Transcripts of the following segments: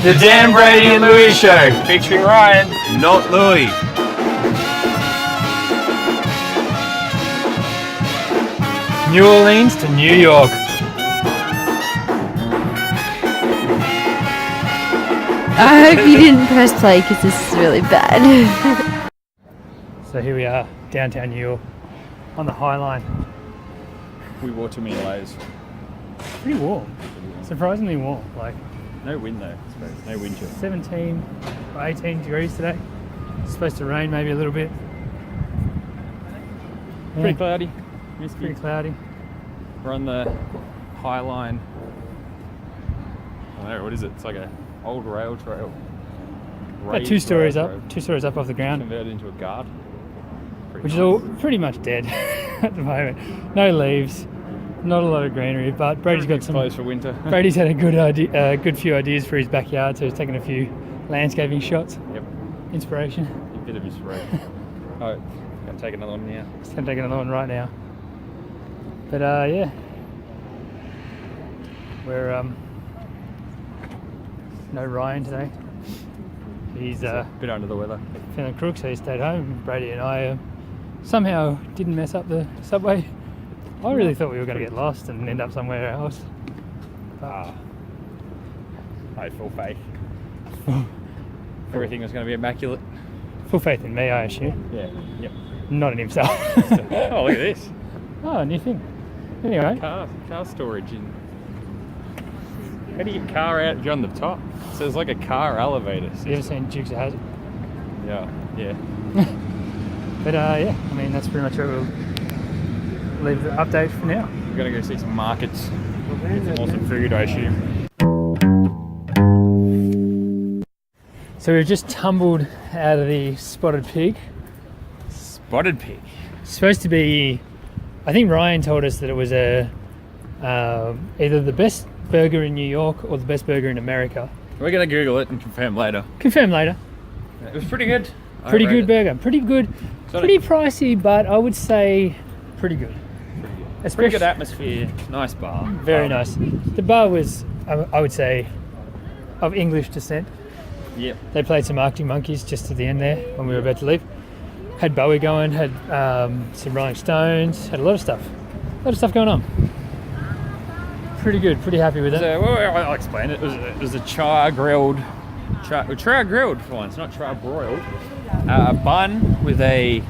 The Dan Brady and Lewey Show, featuring Ryan, not Louis. New Orleans to New York. I hope you didn't press play because this is really bad. So here we are, downtown New York, on the High Line. We wore too many layers. Pretty warm, surprisingly warm. Like No wind though, I suppose. No wind chill. 17 or 18 degrees today. It's supposed to rain maybe a little bit. Yeah, Pretty cloudy. Misty. pretty cloudy. We're on the High Line. I don't know, what is it? It's like a old rail trail. About 2 stories rail up, trail. 2 stories up off the ground, Converted into a guard. which is all pretty much dead at the moment. No leaves, not a lot of greenery, but Brady's got some. Closed for winter. Brady's had a good idea, good few ideas for his backyard, so he's taken a few landscaping shots. Yep. Inspiration. A bit of inspiration. Alright, gonna take another one now. Just gonna take another one right now. But yeah, we're no Ryan today. He's A bit under the weather. feeling crook, so he stayed home. Brady and I somehow didn't mess up the subway. I really thought we were going to get lost and end up somewhere else. I had full faith. Everything was going to be immaculate. Full faith in me, I assume. Yeah. Yep. Not in himself. Oh, look at this. Oh, new thing. Anyway, Car storage in. How do you get car out? You're on the top. So it's like a car elevator system. you ever seen Dukes of Hazzard? Yeah. But yeah, I mean, that's pretty much where we'll leave the update for now. We're going to go see some markets. Get some awesome food, I assume. So we've just tumbled out of the Spotted Pig. Spotted pig. It's supposed to be, I think Ryan told us that it was a either the best burger in New York or the best burger in America. We're going to Google it and confirm later. Confirm later. It was pretty good. Pretty good burger. Pretty good. Pretty pricey, but I would say pretty good. Pretty good atmosphere. Nice bar. Very nice. The bar was, I would say, of English descent. Yep. They played some Arctic Monkeys just at the end there when we were about to leave. Had Bowie going, had some Rolling Stones, had a lot of stuff. A lot of stuff going on. Pretty good, pretty happy with it. So, well, I'll explain it. It was a char-grilled for once, not char-broiled. Bun with a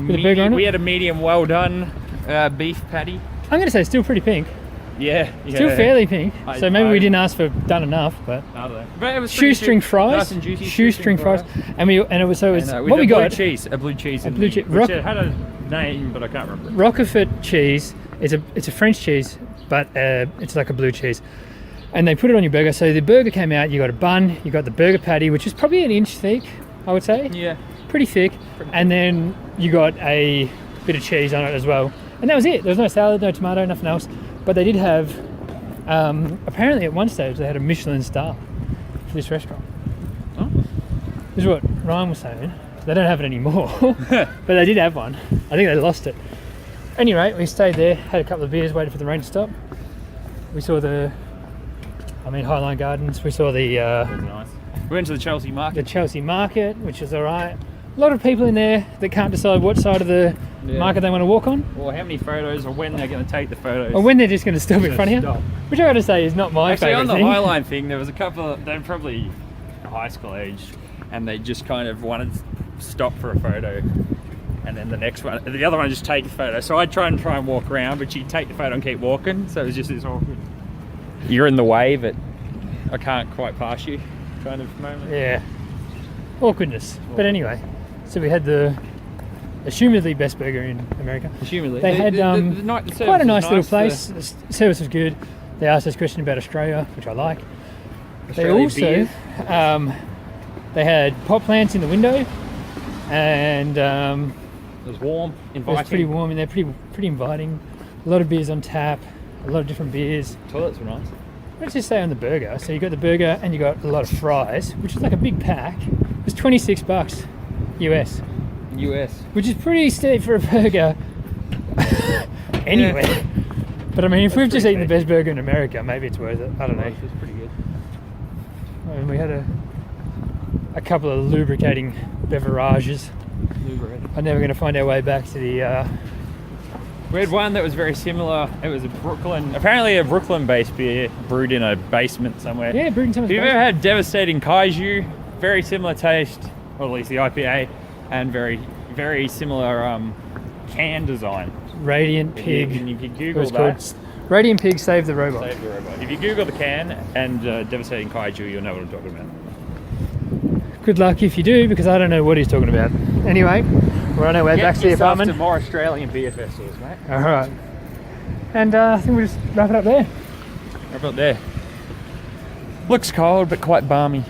burger on it? We had a medium well-done beef patty. I'm going to say still pretty pink. Yeah. Still fairly pink. So maybe we didn't ask for done enough, but I don't know. But it was shoestring pretty fries, nice and juicy. shoestring fries, and it was with what we got. A blue cheese, blue cheese. which it had a name, but I can't remember. Roquefort cheese. It's a French cheese, but it's like a blue cheese. And they put it on your burger. So the burger came out. You got a bun. You got the burger patty, which is probably an inch thick, I would say. Yeah. Pretty thick. And then you got a bit of cheese on it as well. And that was it. There was no salad, no tomato, nothing else. But they did have, apparently at one stage, they had a Michelin star for this restaurant. Oh. This is what Ryan was saying. They don't have it anymore, but they did have one. I think they lost it. Anyway, we stayed there, had a couple of beers, waited for the rain to stop. We saw Highline Gardens. We saw That was nice. We went to the Chelsea Market. the Chelsea Market, which is all right. A lot of people in there that can't decide what side of the market they want to walk on, Or how many photos, or when they're going to take the photos. or when they're just going to stop in front of you. Stop. Which I got to say is not my Actually, favourite on the thing. Highline thing, there was a couple. They're probably high school age, and they just kind of wanted to stop for a photo, and then the other one just take a photo. So I'd try and walk around, but she'd take the photo and keep walking. So it was just this awkward. You're in the way, but I can't quite pass you, kind of moment. Yeah, awkwardness. But anyway, so we had the assumedly best burger in America. Assumedly, They had the quite a nice little place. place. The service was good. They asked us a question about Australia, which I like. They Australian also beers. they had pot plants in the window, and It was warm, it inviting. was pretty warm in there, pretty inviting. A lot of beers on tap, a lot of different beers. Toilets were nice. Let's just say on the burger. So you got the burger and you got a lot of fries, which is like a big pack. It was $26 US, which is pretty steep for a burger. Anyway, but I mean, if we've just eaten the best burger in America, maybe it's worth it. I don't know. It was pretty good. And we had a couple of lubricating beverages. I'm never going to find our way back to the... We had one that was very similar. It was apparently a Brooklyn-based beer brewed in a basement somewhere. Yeah, brewed in someone's Have you basement. ever had Devastating Kaiju? Very similar taste, or at least the IPA, and very, very similar can design. Radiant Pig. You can It Google was that. called Radiant Pig Save the Robot. Save the robot. If you Google the can and Devastating Kaiju, you'll know what I'm talking about. Good luck if you do, because I don't know what he's talking about. Anyway, we're on our way back to the yourself apartment. to more Australian beer festivals, mate. Alright. And I think we'll just wrap it up there. How about there? Looks cold, but quite balmy.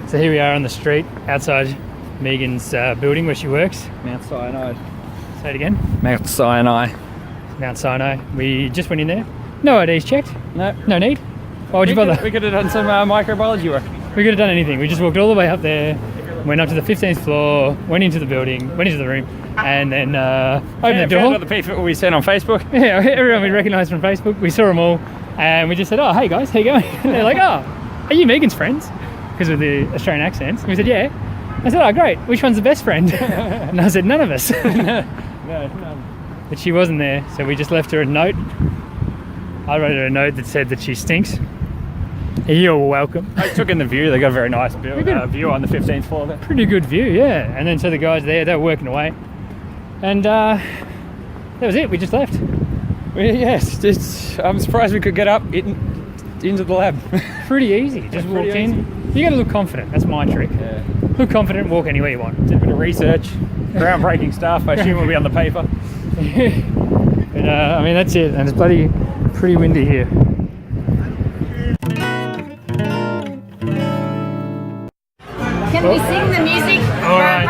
So here we are on the street outside Megan's building where she works. Mount Sinai. Say it again. Mount Sinai. Mount Sinai. We just went in there. No IDs checked. No. No need. Why would you bother? We could have done some microbiology work. We could have done anything. We just walked all the way up there, went up to the 15th floor, went into the building, went into the room, and then opened the door. Found all the people we sent on Facebook. Yeah, everyone we recognised from Facebook. We saw them all, and we just said, "Oh, hey guys, how you going?" And they're like, "Oh, are you Megan's friends?" Because of the Australian accents. And we said, "Yeah." I said, "Oh, great. Which one's the best friend?" And I said, "None of us." No. But she wasn't there, so we just left her a note. I wrote her a note that said that she stinks. You're welcome. I took in the view. They got a very nice view on the 15th floor there. Pretty good view, yeah. And then so the guys there, they were working away. And that was it, we just left. Yes, I'm surprised we could get up into the lab. Pretty easy, just walked in. You gotta look confident, that's my trick. Yeah. Look confident, walk anywhere you want. Did a bit of research, groundbreaking stuff. I assume we'll be on the paper. But I mean, that's it, and it's bloody pretty windy here. Can we sing the music? All right.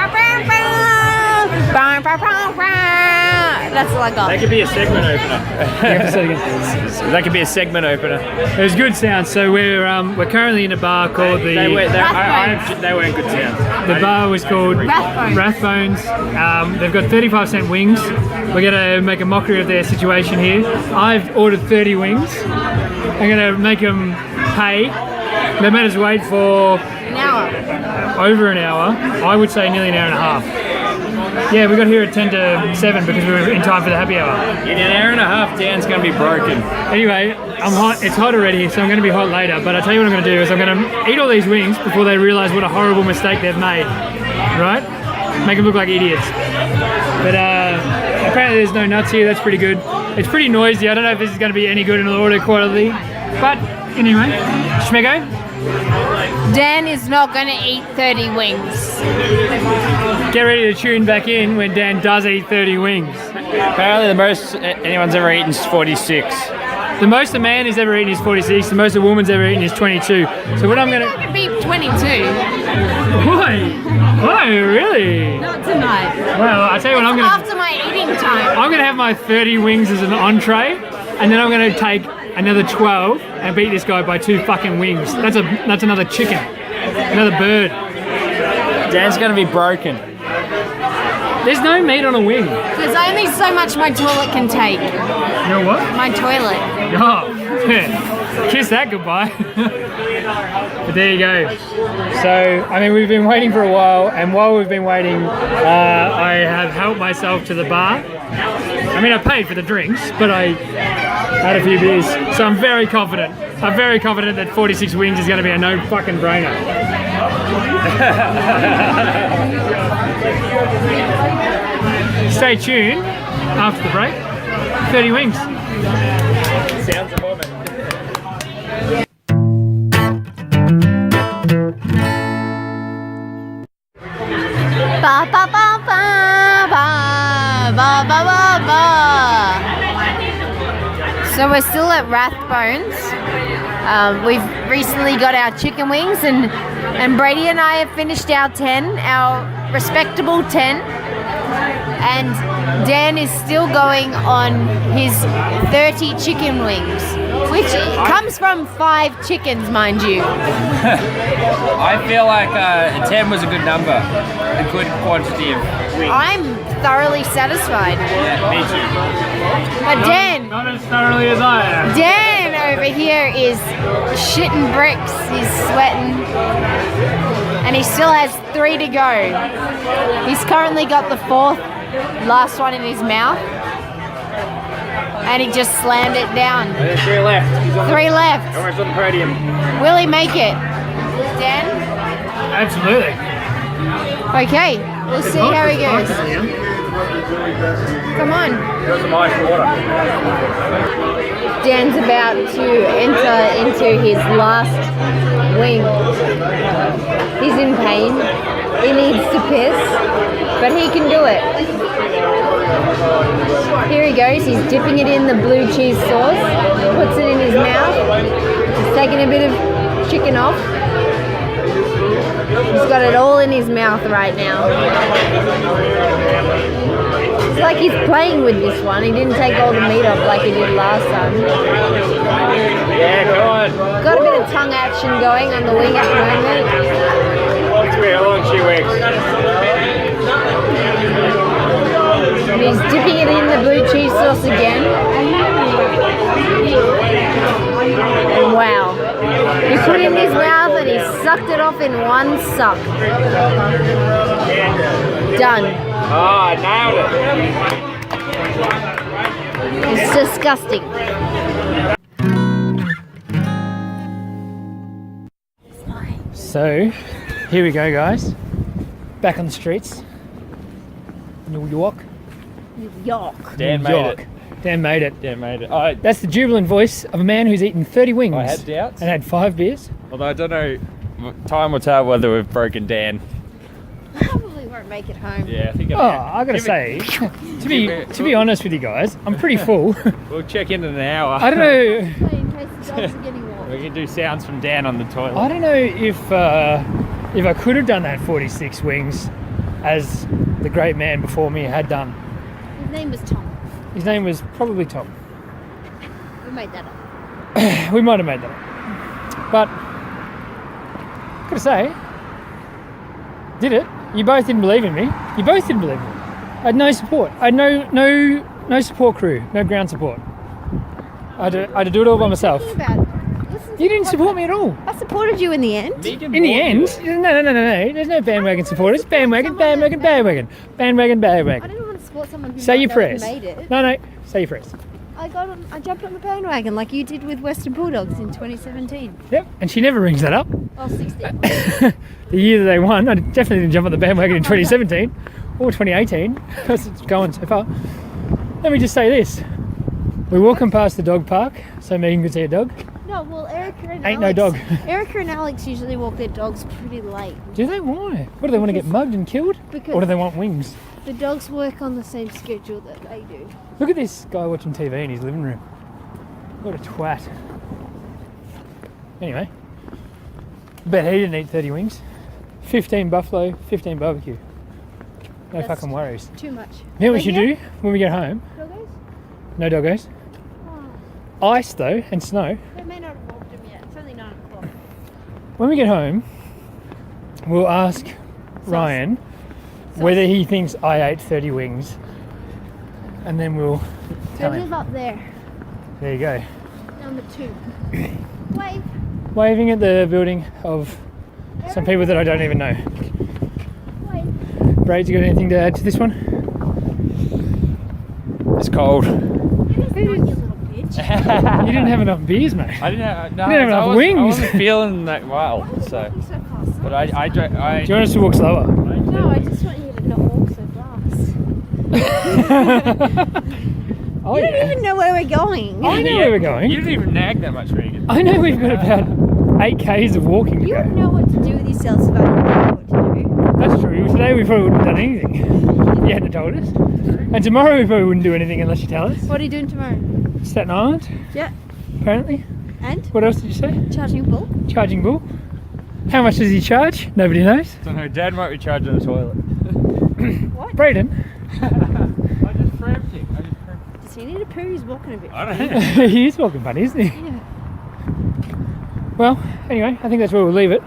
That's all I got. That could be a segment opener. That could be a segment opener. It was good sound. So we're currently in a bar called the... They weren't good sounds. The bar was called Rathbones. They've got 35-cent wings. We're gonna make a mockery of their situation here. I've ordered 30 wings. I'm gonna make them pay. They made us wait for An hour. over an hour. I would say nearly an hour and a half. Yeah, we got here at 10 to 7 because we were in time for the happy hour. In an hour and a half, Dan's going to be broken. Anyway, I'm hot. It's hot already, so I'm going to be hot later. But I'll tell you what I'm going to do is I'm going to eat all these wings before they realise what a horrible mistake they've made. Right? Make them look like idiots. But apparently there's no nuts here. That's pretty good. It's pretty noisy. I don't know if this is going to be any good in the audio quality. But anyway, Schmego? Dan is not going to eat 30 wings. Get ready to tune back in when Dan does eat 30 wings. Apparently the most anyone's ever eaten is 46. The most a man has ever eaten is 46. The most a woman's ever eaten is 22. So what I'm going I to... could be 22. Why? Why, really? Not tonight. Well, I'll tell you what I'm going to... After my eating time. I'm going to have my 30 wings as an entree, and then I'm going to take another 12 and beat this guy by 2 fucking wings. That's another chicken. Another bird. Dan's going to be broken. There's no meat on a wing. There's only so much my toilet can take. You know what? My toilet. Oh, yeah. Kiss that goodbye. But there you go. So, I mean, we've been waiting for a while, and while we've been waiting, I have helped myself to the bar. I mean, I paid for the drinks, but I had a few beers, so I'm very confident. I'm very confident that 46 wings is going to be a no fucking brainer. Stay tuned after the break. 30 wings. Sounds a moment. Ba ba ba ba ba ba ba ba ba. So we're still at Rathbones. We've recently got our chicken wings, and Brady and I have finished our 10, our respectable 10. And Dan is still going on his 30 chicken wings, Which comes from 5 chickens, mind you. I feel like 10 was a good number. A good quantity of wings. I'm thoroughly satisfied. Yeah, me too. But Dan, Not as thoroughly as I am. Dan over here is shitting bricks. He's sweating. And he still has 3 to go. He's currently got the 4th, last one in his mouth. And he just slammed it down. 3 left. He's on 3 left. almost on the podium. Will he make it? Dan? Absolutely. Okay, we'll see how he goes. Come on. Got some ice water. Dan's about to enter into his last wing. He's in pain. He needs to piss, but he can do it. Here he goes. He's dipping it in the blue cheese sauce, puts it in his mouth. He's taking a bit of chicken off. He's got it all in his mouth right now. It's like he's playing with this one. He didn't take all the meat off like he did last time. Yeah, go on. Got a bit of tongue action going on the wing at the moment. It's been a long 2 weeks. And he's dipping it in the blue cheese sauce again. And wow. He put it in his mouth and he sucked it off in one suck. Done. Ah, nailed it. It's disgusting. So, here we go, guys. Back on the streets. New York. New York. Dan New made York. it. Dan made it. Dan made it. That's the jubilant voice of a man who's eaten 30 wings. I had doubts. And had 5 beers. Although I don't know, time will tell whether we've broken Dan. Probably won't make it home. Yeah, I think. I gotta say, to be honest with you guys, I'm pretty full. We'll check in an hour. I don't know. In case the dogs are getting warm. We can do sounds from Dan on the toilet. I don't know if I could have done that 46 wings as the great man before me had done. His name was Tom. His name was probably Tom. We made that up. We might have made that up. But gotta say, did it. You both didn't believe in me. You both didn't believe in me. I had no support. I had no support crew, no ground support. I had to do it all by myself. Listen to You didn't the support podcast. me at all. I supported you in the end. In the end, no. There's no bandwagon supporters. Bandwagon. I Bandwagon. didn't want to support someone who Say your might not have prayers. made it. No. Say your prayers. I jumped on the bandwagon like you did with Western Bulldogs in 2017. Yep. And she never rings that up. Oh, 16. The year that they won, I definitely didn't jump on the bandwagon in 2017 or 2018. That's it's going so far. Let me just say this. We're walking past the dog park, so Megan could see a dog. No, well, Erica and Ain't Alex, no dog. Erica and Alex usually walk their dogs pretty late. Do they? Why? What do they want to get mugged and killed? Because Or do they want wings? the dogs work on the same schedule that they do. Look at this guy watching TV in his living room. What a twat. Anyway, bet he didn't eat 30 wings. 15 buffalo, 15 barbecue. No That's fucking worries. Too much. You know what we Are should they do when we get home? Doggos? No doggos. Oh, Ice though, and snow. they may not have walked them yet. It's only 9 o'clock. When we get home, we'll ask Ryan whether he thinks I ate 30 wings, and then we'll They tell live him. up there, There you go. number 2. Wave. Waving at the building of some people that I don't even know. Wave. Brady, you got anything to add to this one? It's cold. You little bitch. You didn't have enough beers, mate. I didn't have, no, You didn't have enough I wings. wasn't feeling that well, so. So fast. But Do you want us to walk slower? No, I just want you to not walk so fast. Oh, You don't even know where we're going. I know where we're going. You didn't even nag that much, Regan. I know we've got about 8 Ks of walking to You go. wouldn't know what to do with yourselves if I didn't know what to do. That's true. Today we probably wouldn't have done anything if you hadn't told us. And tomorrow we probably wouldn't do anything unless you tell us. What are you doing tomorrow? Staten Island, Yeah. apparently. And? What else did you say? Charging bull? Charging bull. How much does he charge? Nobody knows. So no, Dad might be charging the toilet. What? Braden. I just preempted. Does he need a poo? He's walking a bit. I don't know. He is walking funny, isn't he? Yeah. Well, anyway, I think that's where we'll leave it.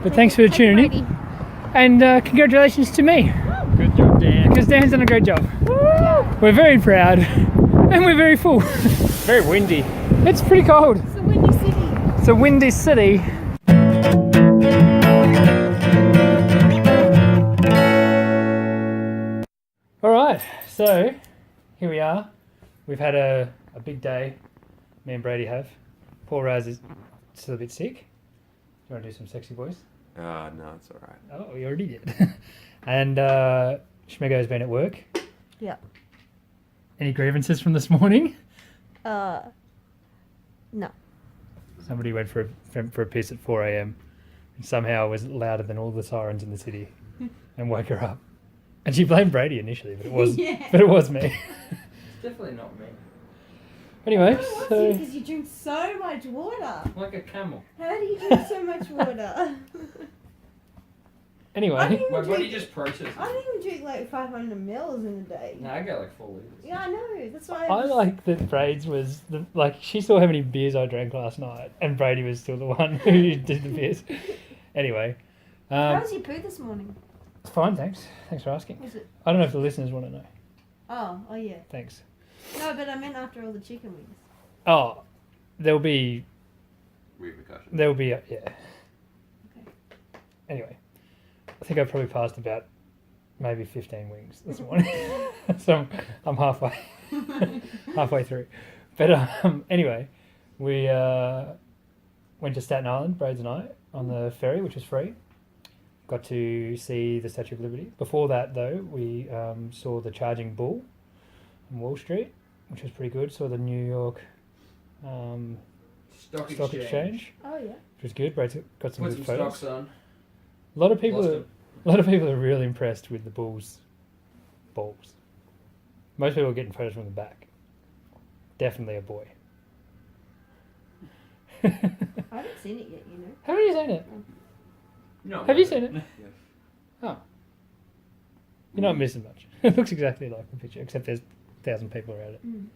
But thanks for tuning in. And congratulations to me. Good job, Dan. Because Dan's done a great job. Woo! We're very proud. And we're very full. Very windy. It's pretty cold. It's a windy city. It's a windy city. Alright, so here we are. We've had a big day, me and Brady have. Poor Raz is still a bit sick. Do you want to do some sexy voice? No, it's alright. Oh, you already did. And Schmego's been at work. Yeah. Any grievances from this morning? No. Somebody went for a piss at 4 a.m. and somehow was louder than all the sirens in the city and woke her up. And she blamed Brady initially, but it was but it was me. It's definitely not me. Anyway, so Because you drink so much water. Like a camel. How do you drink so much water? I anyway, didn't My even body drink, just processes. I didn't even drink like 500 mils in a day. No, I get like 4 liters. Yeah, I know. That's why I like that Braids was like she saw how many beers I drank last night, and Brady was still the one who did the beers. Anyway, How was your poo this morning? it's fine. Thanks for asking. Was it? I don't know if the listeners want to know. Oh yeah. Thanks. No, but I meant after all the chicken wings. Oh, there'll be Repercussions. yeah. Okay. Anyway, I think I probably passed about maybe 15 wings this morning, so I'm halfway through. But anyway, we went to Staten Island, Braids and I, on the ferry, which was free. Got to see the Statue of Liberty. Before that, though, we saw the Charging Bull on Wall Street, which was pretty good. Saw the New York Stock Exchange, Oh yeah. which was good. Braids got some Put good some photos. stocks on. A lot of people Lost are, them. a lot of people are really impressed with the Bulls' balls. Most people are getting photos from the back. Definitely a boy. I haven't seen it yet, you know. Haven't you seen it? No. Have you seen it? Yes. Oh. You're not missing much. It looks exactly like the picture, except there's 1,000 people around it. Mm.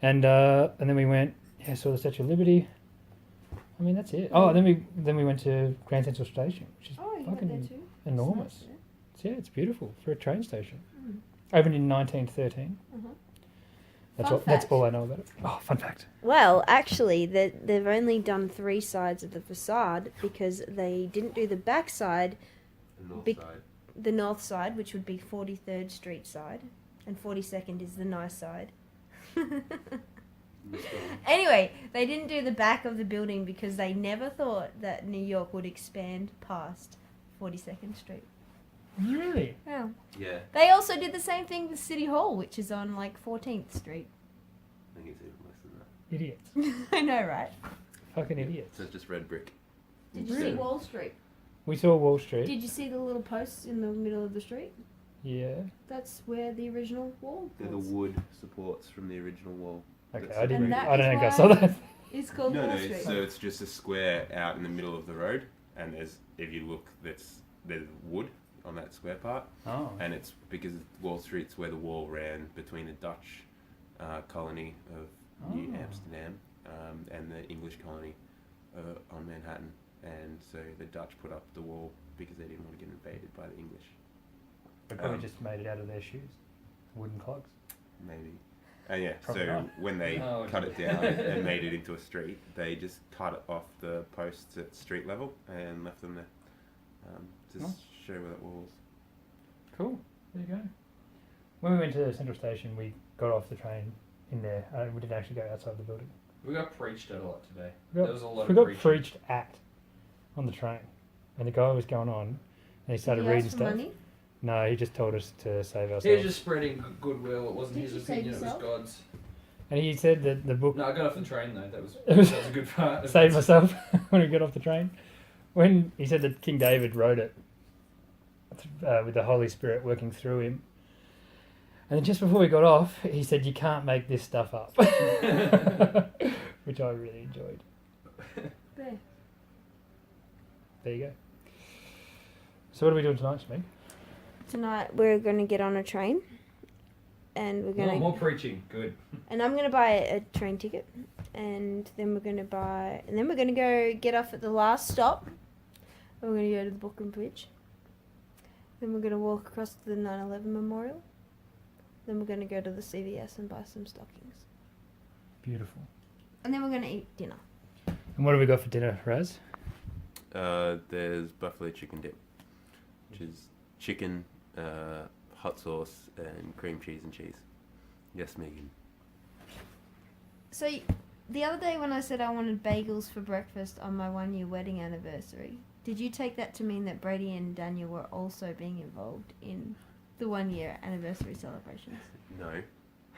And then we went, saw the Statue of Liberty. I mean, that's it. Oh, then we went to Grand Central Station, which is Oh, you went there fucking too. enormous. It's nice, Yeah, it's beautiful for a train station. Mm. Opened in 1913. Uh-huh. That's fact. all I know about it. Oh, fun fact. Well, actually, they've only done 3 sides of the facade because they didn't do the back side, The north Big- side. the north side, which would be 43rd Street side, and 42nd is the nice side. Anyway, they didn't do the back of the building because they never thought that New York would expand past 42nd Street. Really? Yeah. Yeah, They also did the same thing with City Hall, which is on like 14th Street. I think it's even less than that. Idiots. I know, right? Fucking idiots. So it's just red brick. Did you see Really? Wall Street? We saw Wall Street. Did you see the little posts in the middle of the street? Yeah. That's where the original wall They're the was. wood supports from the original wall. Okay, That's I didn't. And that I don't is think I why- saw that. It's called No, Wall no. Street. So it's just a square out in the middle of the road, and if you look, there's wood on that square part, Oh. and it's because Wall Street's where the wall ran between the Dutch colony of New Oh. Amsterdam and the English colony on Manhattan, and so the Dutch put up the wall because they didn't want to get invaded by the English. They probably just made it out of their shoes. Wooden clogs. Maybe. And yeah, Probably so not. when they Oh, cut it gee. down and made it into a street, they just cut it off the posts at street level and left them there. To Nice. show where that wall was. Cool. There you go. When we went to Central Station, we got off the train in there. We didn't actually go outside the building. We got preached at a lot today. We got, There was a lot we of got preaching. preached at on the train, and the guy was going on, and he started Did you reading ask for stuff. money? No, he just told us to save He was ourselves. just spreading goodwill. It wasn't Did his you save opinion, it was yourself? God's. And he said that the book No, I got off the train though. That was It was- a good part. of saved it. myself when we got off the train. When he said that King David wrote it with the Holy Spirit working through him. And then just before we got off, he said, "You can't make this stuff up," which I really enjoyed. There. There you go. So what are we doing tonight, Shmeeg? Tonight we're going to get on a train and we're gonna. More preaching. Good. And I'm gonna buy a train ticket, and then we're gonna go get off at the last stop. We're gonna go to the Brooklyn Bridge. Then we're gonna walk across to the 9/11 Memorial. Then we're gonna go to the CVS and buy some stockings. Beautiful. And then we're gonna eat dinner. And what have we got for dinner, Raz? There's buffalo chicken dip, which is chicken, hot sauce, and cream cheese and cheese. Yes, Megan. So the other day when I said I wanted bagels for breakfast on my 1-year wedding anniversary, did you take that to mean that Brady and Daniel were also being involved in the 1-year anniversary celebrations? No.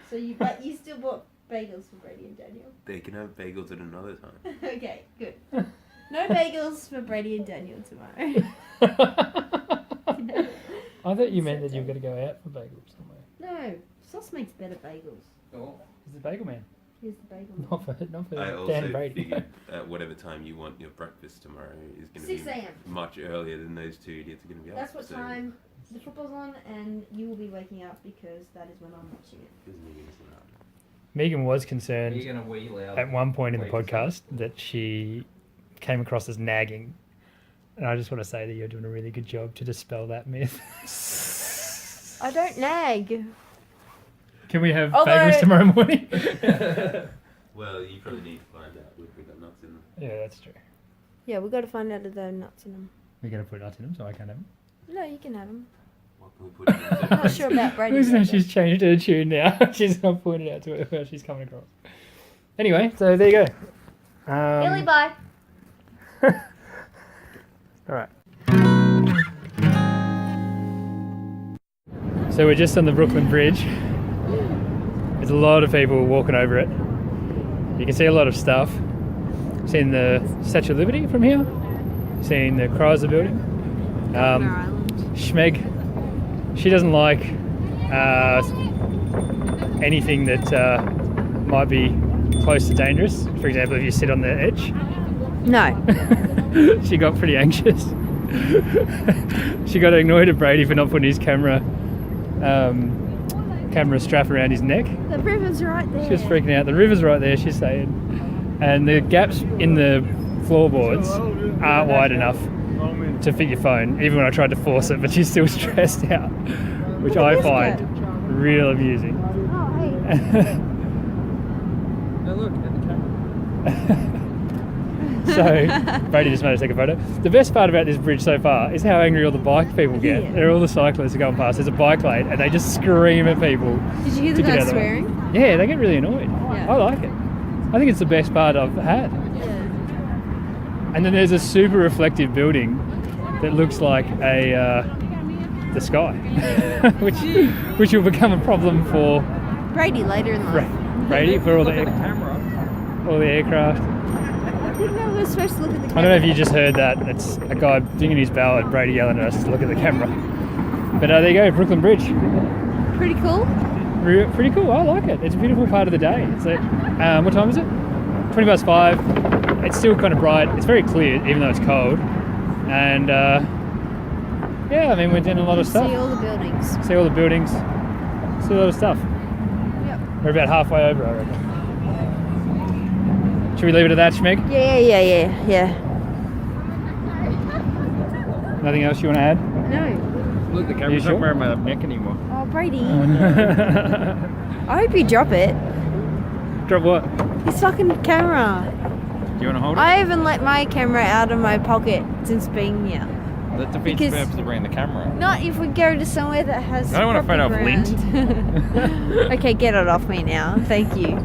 So you still bought bagels for Brady and Daniel? They can have bagels at another time. Okay, good. No bagels for Brady and Daniel tomorrow. I thought you meant that you were going to go out for bagels somewhere. No, Sauce makes better bagels. Oh. He's the bagel man. Here's the bagel. Man. Not for I Dan also Brady. figured whatever time you want your breakfast tomorrow is going to 6 be a.m. much earlier than those 2 idiots are going to be up. That's what so time the football's on, and you will be waking up because that is when I'm watching it. Doesn't make any sense. Megan was concerned You're gonna wee loud. at one point in the Wait a podcast that she came across as nagging. And I just want to say that you're doing a really good job to dispel that myth. I don't nag. Can we have Although- bagels tomorrow morning? Well, you probably need to find out if we've got nuts in them. Yeah, that's true. Yeah, we've got to find out if there are nuts in them. We're going to put nuts in them, so I can't have them. No, you can have them. What can we put in them? I'm not sure about Brady. Listen, yet, she's changed her tune now. She's not pointed out to her where she's coming across. Anyway, so there you go. Billy, bye. All right. So we're just on the Brooklyn Bridge. There's a lot of people walking over it. You can see a lot of stuff. Seen the Statue of Liberty from here. Seen the Chrysler Building. Schmeg, she doesn't like anything that might be close to dangerous. For example, if you sit on the edge. No. She got pretty anxious. She got annoyed at Brady for not putting his camera strap around his neck. The river's right there. She was freaking out. The river's right there, she's saying. And the gaps in the floorboards aren't wide enough to fit your phone, even when I tried to force it, but she's still stressed out, which I find real amusing. Oh, hey. No, look at the camera. So, Brady just managed to take a photo. The best part about this bridge so far is how angry all the bike people get. Yeah. They're all the cyclists are going past. There's a bike lane and they just scream at people. Did you hear the to get guy out of the way. swearing? Yeah, they get really annoyed. Yeah. I like it. I think it's the best part I've had. Yeah. And then there's a super reflective building that looks like the sky, which will become a problem for Brady later in life. Brady for all Look the at the camera. all the aircraft. I didn't know we were supposed to look at the camera. I don't know if you just heard that. It's a guy dinging his bell and Brady yelling at us to look at the camera. But there you go, Brooklyn Bridge. Pretty cool. Pretty cool. I like it. It's a beautiful part of the day. It's like, what time is it? 5:20. It's still kind of bright. It's very clear, even though it's cold. And yeah, I mean, we're doing a lot of stuff. See all the buildings. See all the buildings. See a lot of stuff. Yep. We're about halfway over, I reckon. Should we leave it at that, Schmeg? Yeah. Nothing else you want to add? No. Look, the camera's sure? not wearing my neck anymore. Oh, Brady. I hope you drop it. Drop what? This fucking camera. Do you want to hold it? I haven't let my camera out of my pocket since being here. That defeats the purpose of bringing the camera. Not if we go to somewhere that has. I don't want a photo of proper ground. Okay, get it off me now. Thank you.